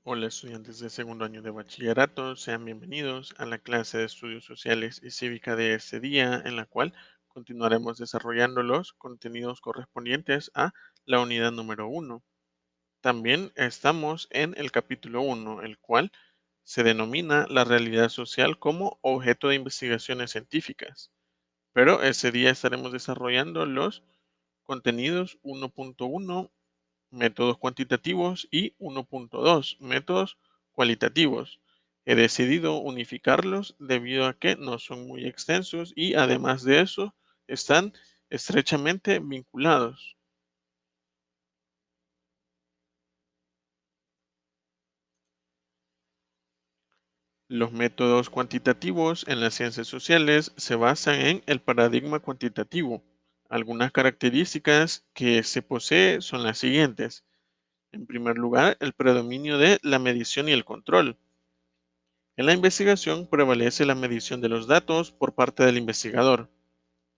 Hola estudiantes de segundo año de bachillerato, sean bienvenidos a la clase de estudios sociales y cívica de este día, en la cual continuaremos desarrollando los contenidos correspondientes a la unidad número uno. También estamos en el capítulo uno, el cual se denomina la realidad social como objeto de investigaciones científicas. Pero ese día estaremos desarrollando los contenidos 1.1, métodos cuantitativos, y 1.2, métodos cualitativos. He decidido unificarlos debido a que no son muy extensos y además de eso están estrechamente vinculados. Los métodos cuantitativos en las ciencias sociales se basan en el paradigma cuantitativo. Algunas características que se posee son las siguientes. En primer lugar, el predominio de la medición y el control. En la investigación prevalece la medición de los datos por parte del investigador.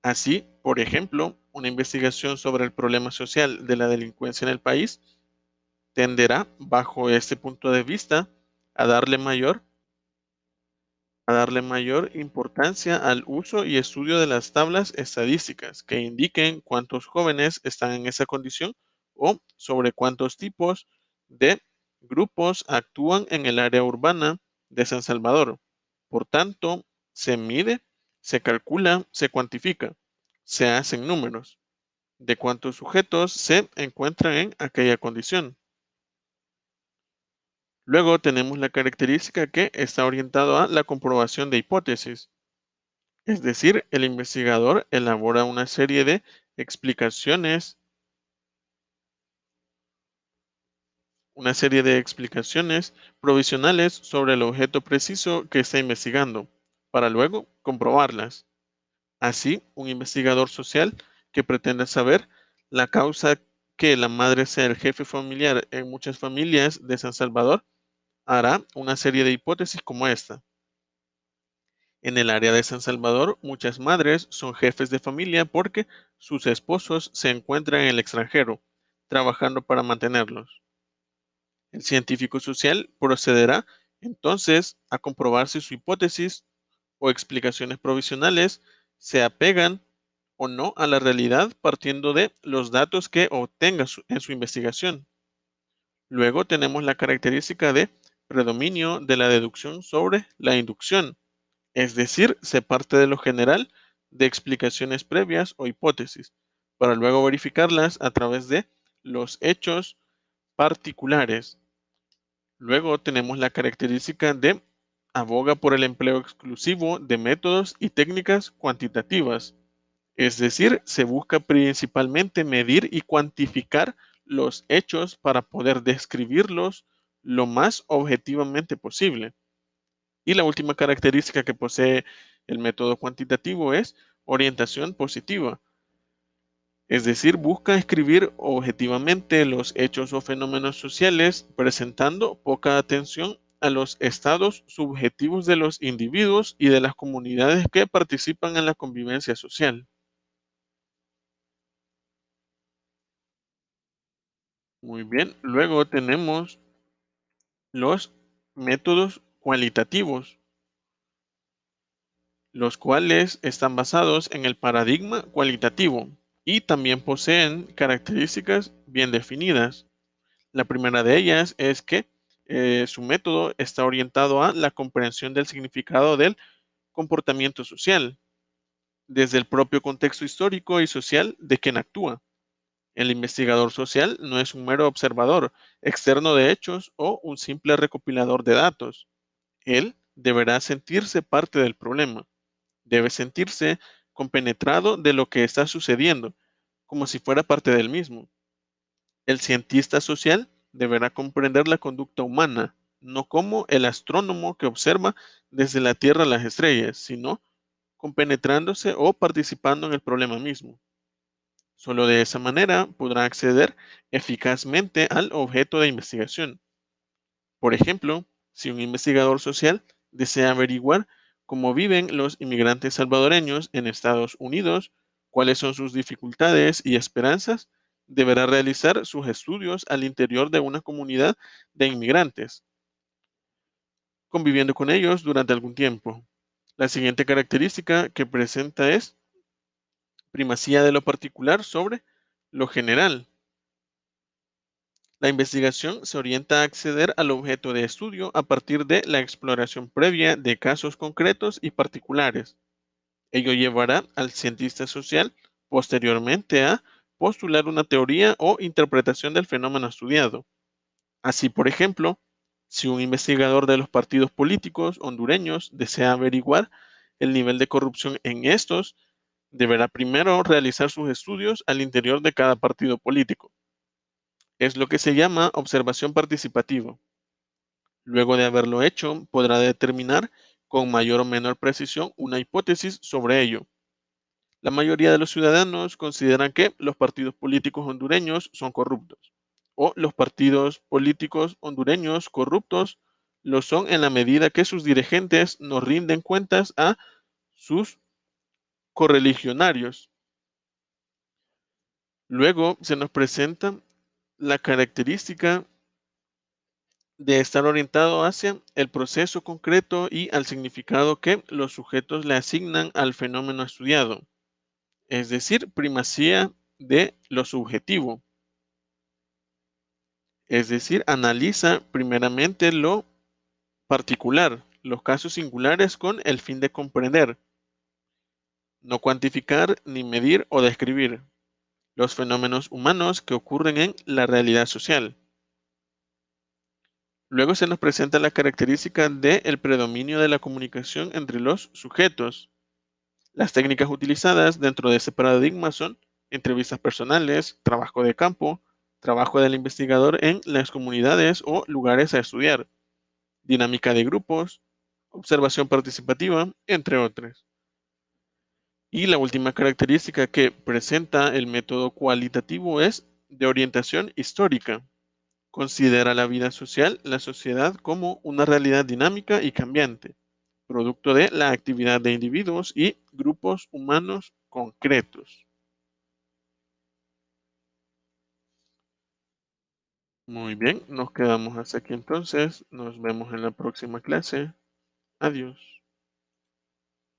Así, por ejemplo, una investigación sobre el problema social de la delincuencia en el país tenderá, bajo este punto de vista, a darle mayor importancia al uso y estudio de las tablas estadísticas que indiquen cuántos jóvenes están en esa condición o sobre cuántos tipos de grupos actúan en el área urbana de San Salvador. Por tanto, se mide, se calcula, se cuantifica, se hacen números de cuántos sujetos se encuentran en aquella condición. Luego tenemos la característica que está orientado a la comprobación de hipótesis. Es decir, el investigador elabora una serie de explicaciones provisionales sobre el objeto preciso que está investigando, para luego comprobarlas. Así, un investigador social que pretende saber la causa que la madre sea el jefe familiar en muchas familias de San Salvador hará una serie de hipótesis como esta. En el área de San Salvador, muchas madres son jefes de familia porque sus esposos se encuentran en el extranjero, trabajando para mantenerlos. El científico social procederá entonces a comprobar si su hipótesis o explicaciones provisionales se apegan o no a la realidad partiendo de los datos que obtenga en su investigación. Luego tenemos la característica de predominio de la deducción sobre la inducción. Es decir, se parte de lo general de explicaciones previas o hipótesis, para luego verificarlas a través de los hechos particulares. Luego tenemos la característica de aboga por el empleo exclusivo de métodos y técnicas cuantitativas. Es decir, se busca principalmente medir y cuantificar los hechos para poder describirlos lo más objetivamente posible. Y la última característica que posee el método cuantitativo es orientación positiva, es decir, busca escribir objetivamente los hechos o fenómenos sociales, presentando poca atención a los estados subjetivos de los individuos y de las comunidades que participan en la convivencia social. Muy bien, luego tenemos los métodos cualitativos, los cuales están basados en el paradigma cualitativo y también poseen características bien definidas. La primera de ellas es que su método está orientado a la comprensión del significado del comportamiento social, desde el propio contexto histórico y social de quien actúa. El investigador social no es un mero observador externo de hechos o un simple recopilador de datos. Él deberá sentirse parte del problema, debe sentirse compenetrado de lo que está sucediendo, como si fuera parte del mismo. El cientista social deberá comprender la conducta humana, no como el astrónomo que observa desde la Tierra las estrellas, sino compenetrándose o participando en el problema mismo. Solo de esa manera podrá acceder eficazmente al objeto de investigación. Por ejemplo, si un investigador social desea averiguar cómo viven los inmigrantes salvadoreños en Estados Unidos, cuáles son sus dificultades y esperanzas, deberá realizar sus estudios al interior de una comunidad de inmigrantes. conviviendo con ellos durante algún tiempo. La siguiente característica que presenta es primacía de lo particular sobre lo general. La investigación se orienta a acceder al objeto de estudio a partir de la exploración previa de casos concretos y particulares. Ello llevará al cientista social posteriormente a postular una teoría o interpretación del fenómeno estudiado. Así, por ejemplo, si un investigador de los partidos políticos hondureños desea averiguar el nivel de corrupción en estos, deberá primero realizar sus estudios al interior de cada partido político. Es lo que se llama observación participativa. Luego de haberlo hecho, podrá determinar con mayor o menor precisión una hipótesis sobre ello. La mayoría de los ciudadanos consideran que los partidos políticos hondureños son corruptos, o los partidos políticos hondureños corruptos lo son en la medida que sus dirigentes no rinden cuentas a sus correligionarios. Luego se nos presenta la característica de estar orientado hacia el proceso concreto y al significado que los sujetos le asignan al fenómeno estudiado, es decir, primacía de lo subjetivo. Es decir, analiza primeramente lo particular, los casos singulares con el fin de comprender, no cuantificar ni medir o describir los fenómenos humanos que ocurren en la realidad social. Luego se nos presenta la característica del predominio de la comunicación entre los sujetos. Las técnicas utilizadas dentro de ese paradigma son entrevistas personales, trabajo de campo, trabajo del investigador en las comunidades o lugares a estudiar, dinámica de grupos, observación participativa, entre otras. Y la última característica que presenta el método cualitativo es de orientación histórica. Considera la vida social, la sociedad, como una realidad dinámica y cambiante, producto de la actividad de individuos y grupos humanos concretos. Muy bien, nos quedamos hasta aquí entonces. Nos vemos en la próxima clase. Adiós.